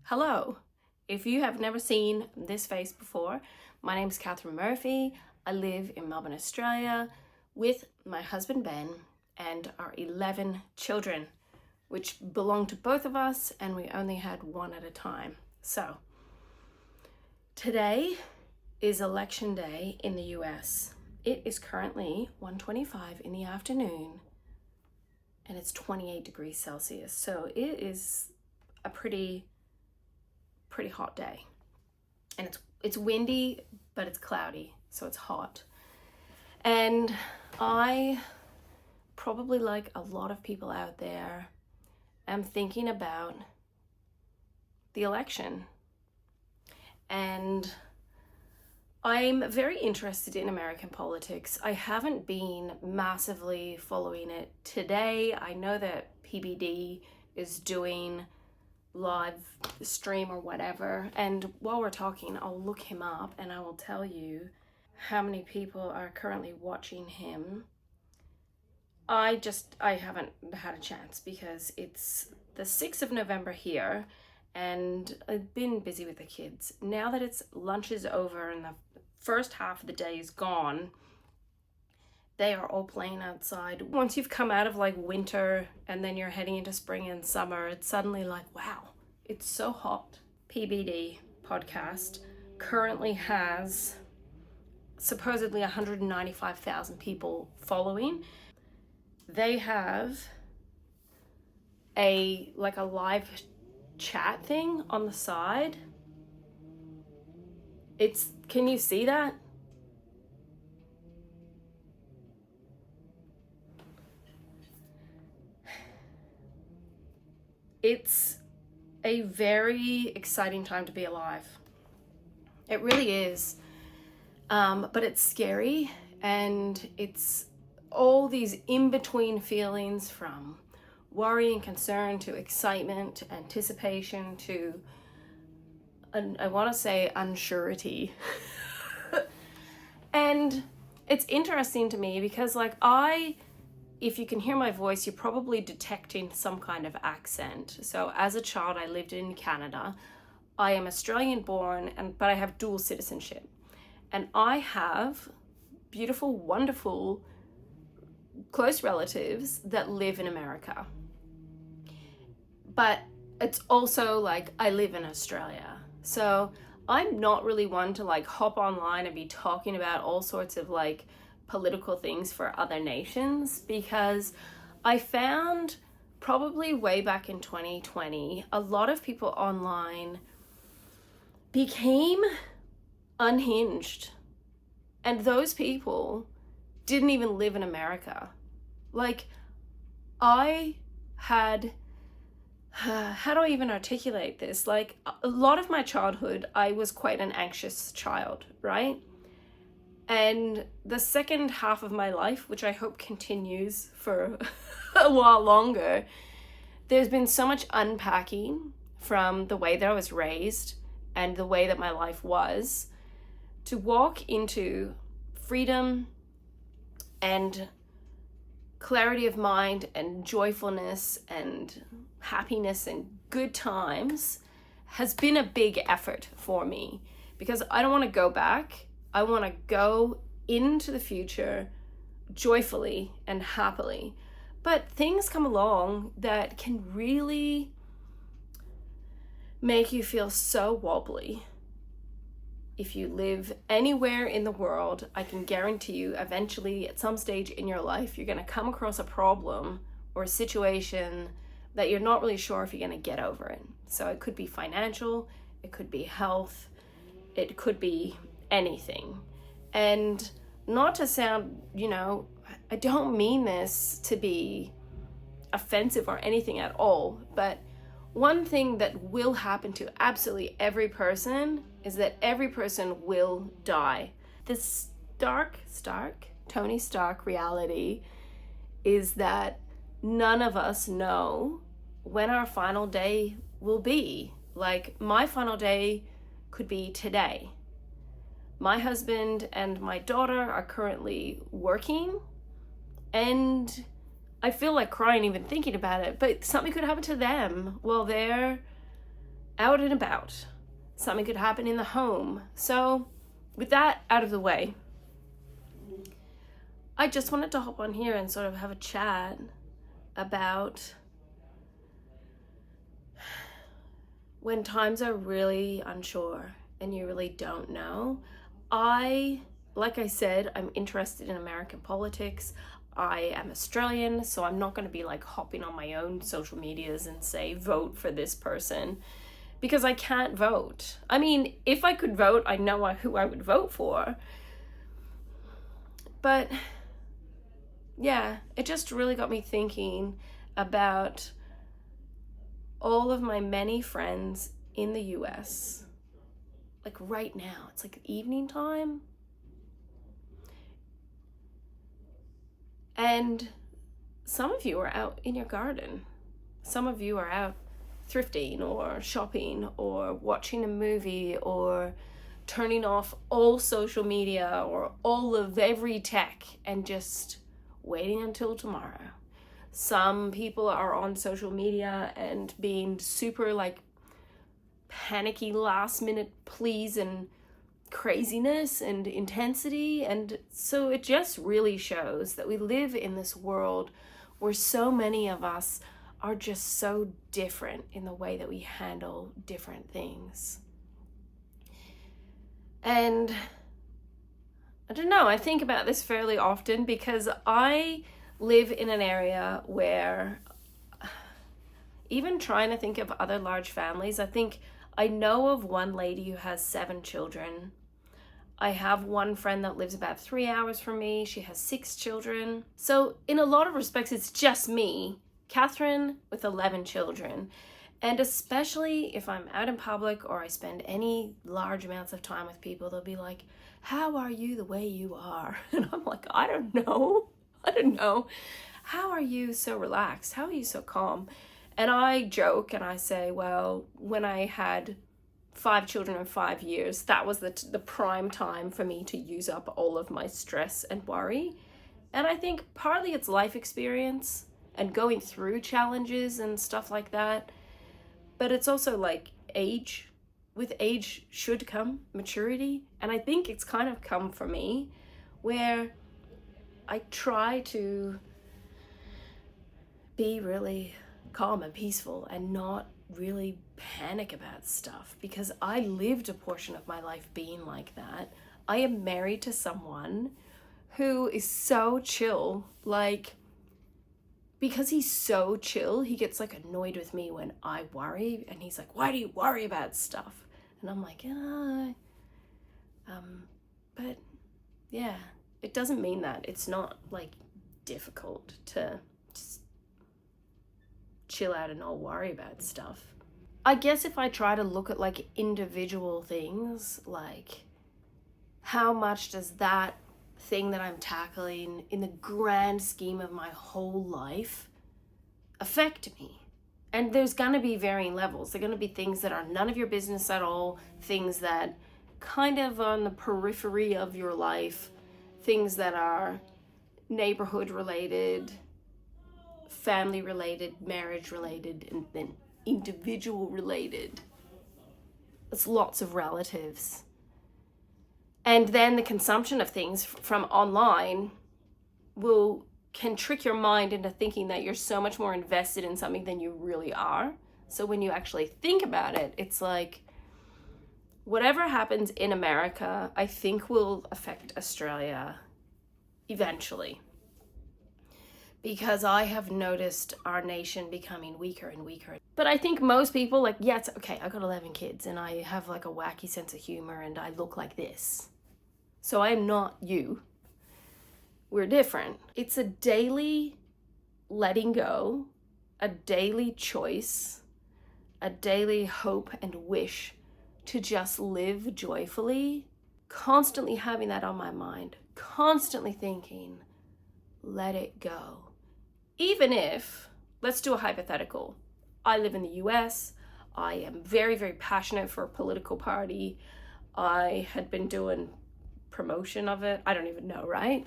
Hello. If you have never seen this face before, my name is Katherine Murphy. I live in Melbourne, Australia with my husband Ben and our 11 children, which belong to both of us, and we only had one at a time. So, today is election day in the US. It is currently 1:25 in the afternoon and it's 28 degrees Celsius. So it is a pretty hot day. And it's windy, but it's cloudy, so it's hot. And I, probably like a lot of people out there, am thinking about the election. And I'm very interested in American politics. I haven't been massively following it today. I know that PBD is doing live stream or whatever, and while we're talking, I'll look him up and I will tell you how many people are currently watching him. I haven't had a chance because it's the 6th of November here and I've been busy with the kids. Now that lunch is over and the first half of the day is gone, they are all playing outside. Once you've come out of like winter and then you're heading into spring and summer, it's suddenly like, wow, it's so hot. PBD podcast currently has supposedly 195,000 people following. They have a live chat thing on the side. Can you see that? It's a very exciting time to be alive. It really is. But it's scary, and it's all these in-between feelings from worry and concern to excitement, to anticipation, to, I want to say, unsurety. And it's interesting to me because if you can hear my voice, you're probably detecting some kind of accent. So as a child, I lived in Canada. I am Australian born, but I have dual citizenship. And I have beautiful, wonderful, close relatives that live in America. But it's also like I live in Australia. So I'm not really one to hop online and be talking about all sorts of political things for other nations, because I found probably way back in 2020, a lot of people online became unhinged. And those people didn't even live in America. I had, how do I even articulate this? A lot of my childhood, I was quite an anxious child, right? And the second half of my life, which I hope continues for a while longer, there's been so much unpacking from the way that I was raised and the way that my life was, to walk into freedom and clarity of mind and joyfulness and happiness and good times has been a big effort for me, because I don't want to go back. I want to go into the future joyfully and happily. But things come along that can really make you feel so wobbly. If you live anywhere in the world, I can guarantee you eventually at some stage in your life, you're going to come across a problem or a situation that you're not really sure if you're going to get over it. So it could be financial, it could be health, it could be anything. And not to sound, I don't mean this to be offensive or anything at all, but one thing that will happen to absolutely every person is that every person will die. This Tony Stark reality is that none of us know when our final day will be. My final day could be today. My husband and my daughter are currently working, and I feel like crying even thinking about it, but something could happen to them while they're out and about. Something could happen in the home. So with that out of the way, I just wanted to hop on here and sort of have a chat about when times are really unsure and you really don't know. Like I said, I'm interested in American politics. I am Australian, so I'm not going to be like hopping on my own social medias and say, vote for this person, because I can't vote. I mean, if I could vote, I know who I would vote for. But yeah, it just really got me thinking about all of my many friends in the US. Like right now, it's like evening time. And some of you are out in your garden. Some of you are out thrifting or shopping or watching a movie or turning off all social media or all of every tech and just waiting until tomorrow. Some people are on social media and being super like panicky last minute pleas and craziness and intensity. And so it just really shows that we live in this world where so many of us are just so different in the way that we handle different things. And I don't know, I think about this fairly often because I live in an area where, even trying to think of other large families, I know of one lady who has 7 children. I have one friend that lives about 3 hours from me. She has 6 children. So in a lot of respects, it's just me, Katherine, with 11 children. And especially if I'm out in public or I spend any large amounts of time with people, they'll be like, how are you the way you are? And I'm like, I don't know. How are you so relaxed? How are you so calm? And I joke and I say, well, when I had 5 children in 5 years, that was the prime time for me to use up all of my stress and worry. And I think partly it's life experience and going through challenges and stuff like that. But it's also like age. With age should come maturity. And I think it's kind of come for me where I try to be really calm and peaceful and not really panic about stuff, because I lived a portion of my life being like that. I am married to someone who is so chill, like, because he's so chill, he gets like annoyed with me when I worry, and he's like, why do you worry about stuff? And I'm like, but yeah, it doesn't mean that it's not like difficult to just chill out and not worry about stuff. I guess if I try to look at like individual things, like how much does that thing that I'm tackling in the grand scheme of my whole life affect me? And there's gonna be varying levels. There are gonna be things that are none of your business at all, things that kind of on the periphery of your life, things that are neighborhood related, family related, marriage related, and then individual related. It's lots of relatives. And then the consumption of things from online can trick your mind into thinking that you're so much more invested in something than you really are. So when you actually think about it, it's like whatever happens in America, I think will affect Australia eventually. Because I have noticed our nation becoming weaker and weaker. But I think most people, like, yeah, it's okay, I got 11 kids and I have like a wacky sense of humor and I look like this. So I am not you. We're different. It's a daily letting go, a daily choice, a daily hope and wish to just live joyfully, constantly having that on my mind, constantly thinking, let it go. Even if, let's do a hypothetical, I live in the US, I am very, very passionate for a political party, I had been doing promotion of it, I don't even know, right?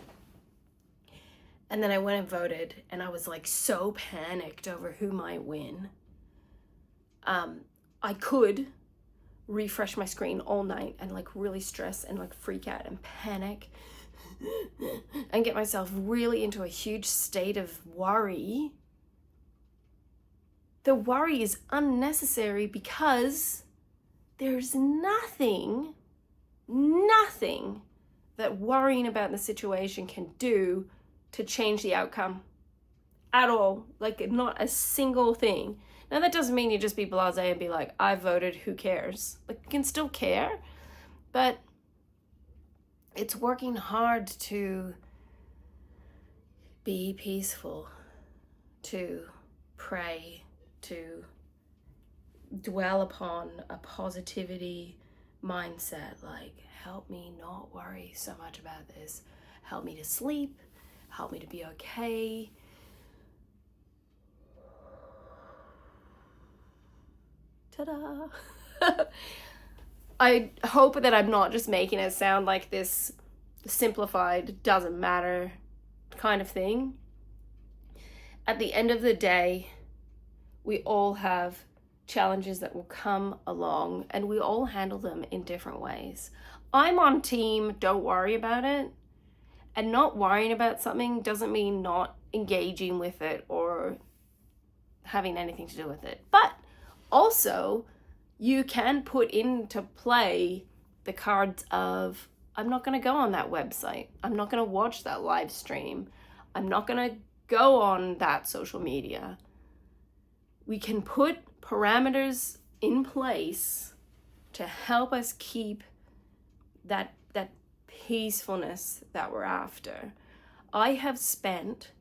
And then I went and voted, and I was like so panicked over who might win. I could refresh my screen all night and like really stress and like freak out and panic and get myself really into a huge state of worry. The worry is unnecessary because there's nothing that worrying about the situation can do to change the outcome at all. Like, not a single thing. Now, that doesn't mean you just be blasé and be like, I voted, who cares? Like, you can still care, but it's working hard to be peaceful, to pray, to dwell upon a positivity mindset, like, help me not worry so much about this. Help me to sleep. Help me to be okay. Ta-da! I hope that I'm not just making it sound like this simplified, doesn't matter kind of thing. At the end of the day, we all have challenges that will come along and we all handle them in different ways. I'm on team, don't worry about it. And not worrying about something doesn't mean not engaging with it or having anything to do with it. But also, you can put into play the cards of, I'm not going to go on that website. I'm not going to watch that live stream. I'm not going to go on that social media. We can put parameters in place to help us keep that peacefulness that we're after. I have spent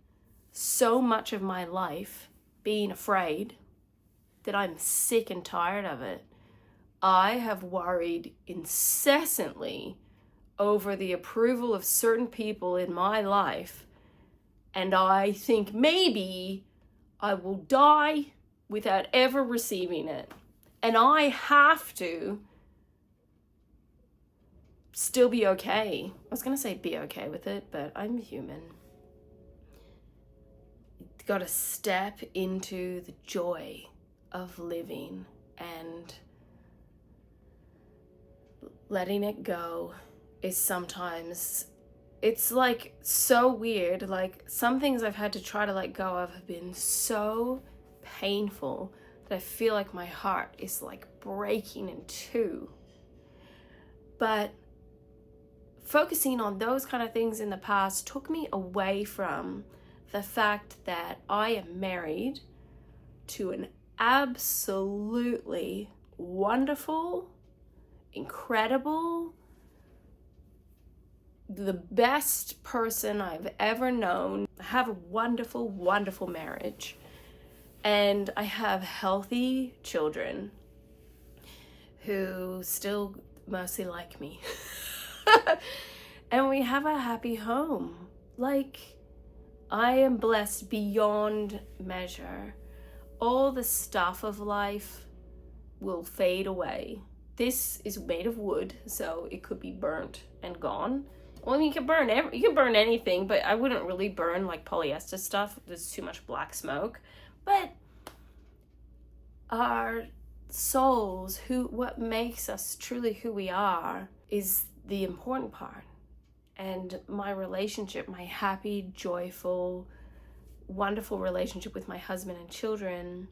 so much of my life being afraid that I'm sick and tired of it. I have worried incessantly over the approval of certain people in my life, and I think maybe I will die without ever receiving it. And I have to still be okay. I was going to say be okay with it, but I'm human. You've got to step into the joy of living and letting it go is sometimes, it's like so weird. Like, some things I've had to try to let go of have been so painful that I feel like my heart is like breaking in two. But focusing on those kind of things in the past took me away from the fact that I am married to an absolutely wonderful, incredible, the best person I've ever known. I have a wonderful, wonderful marriage. And I have healthy children who still mostly like me. And we have a happy home. Like, I am blessed beyond measure. All the stuff of life will fade away. This is made of wood, so it could be burnt and gone. Well, you can burn anything, but I wouldn't really burn like polyester stuff. There's too much black smoke. But our souls, what makes us truly who we are, is the important part. And my relationship, my happy, joyful, wonderful relationship with my husband and children,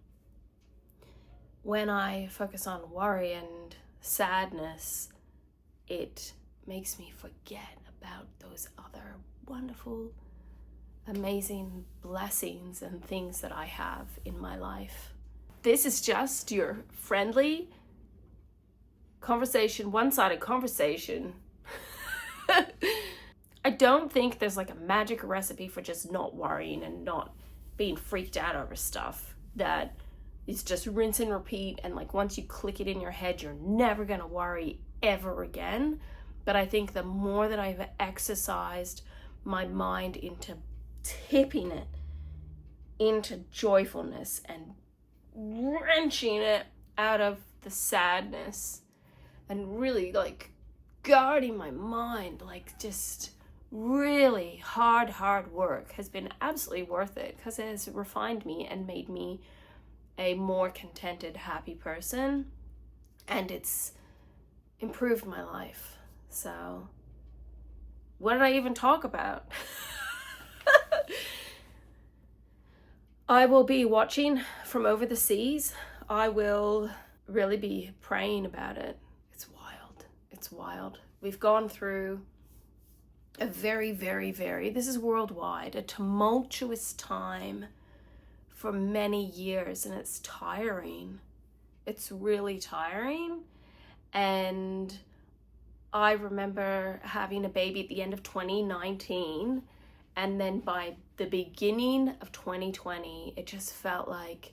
when I focus on worry and sadness, it makes me forget about those other wonderful, amazing blessings and things that I have in my life. This is just your friendly conversation, one-sided conversation. I don't think there's like a magic recipe for just not worrying and not being freaked out over stuff that is just rinse and repeat, and like once you click it in your head, you're never gonna worry ever again. But I think the more that I've exercised my mind into tipping it into joyfulness and wrenching it out of the sadness and really like guarding my mind, like just really hard work has been absolutely worth it, because it has refined me and made me a more contented, happy person. and it's improved my life. So what did I even talk about? I will be watching from over the seas. I will really be praying about it. It's wild. It's wild. We've gone through a very, very, very, this is worldwide, a tumultuous time for many years, and it's tiring. It's really tiring. And I remember having a baby at the end of 2019, and then by the beginning of 2020, it just felt like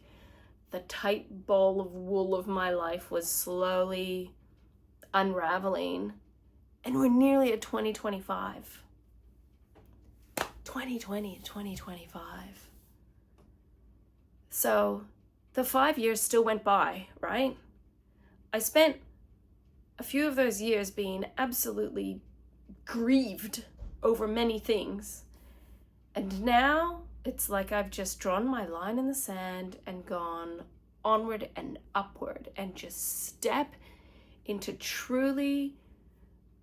the tight ball of wool of my life was slowly unraveling. And we're nearly at 2025. 2020 and 2025. So the 5 years still went by, right? I spent a few of those years being absolutely grieved over many things. And now it's like I've just drawn my line in the sand and gone onward and upward and just step into truly,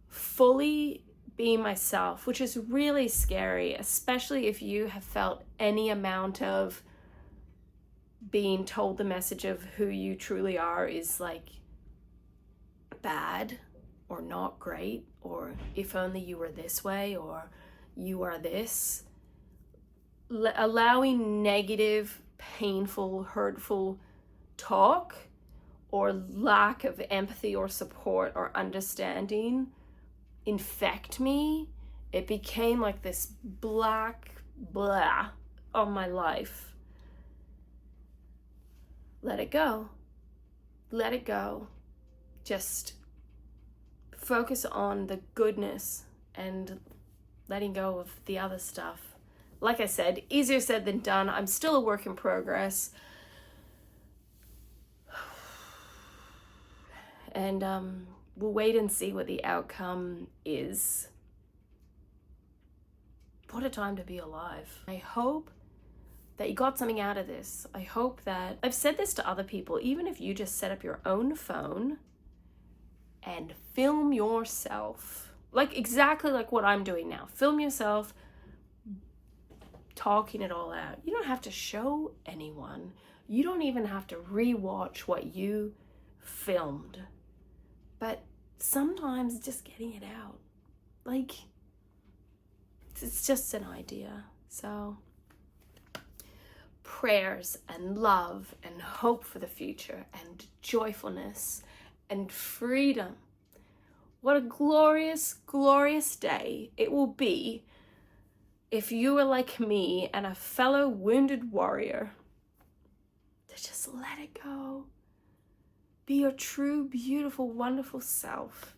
fully being myself, which is really scary, especially if you have felt any amount of being told the message of who you truly are is like bad or not great, or if only you were this way, or you are this. Allowing negative, painful, hurtful talk or lack of empathy or support or understanding infect me, it became like this black blah on my life. Let it go. Let it go. Just focus on the goodness and letting go of the other stuff. Like I said, easier said than done. I'm still a work in progress. And we'll wait and see what the outcome is. What a time to be alive. I hope that you got something out of this. I hope that, I've said this to other people, even if you just set up your own phone and film yourself, like exactly like what I'm doing now. Film yourself talking it all out. You don't have to show anyone. You don't even have to rewatch what you filmed. But sometimes just getting it out, like, it's just an idea. So prayers and love and hope for the future and joyfulness and freedom. What a glorious, glorious day it will be if you are like me and a fellow wounded warrior, to just let it go. Be your true, beautiful, wonderful self.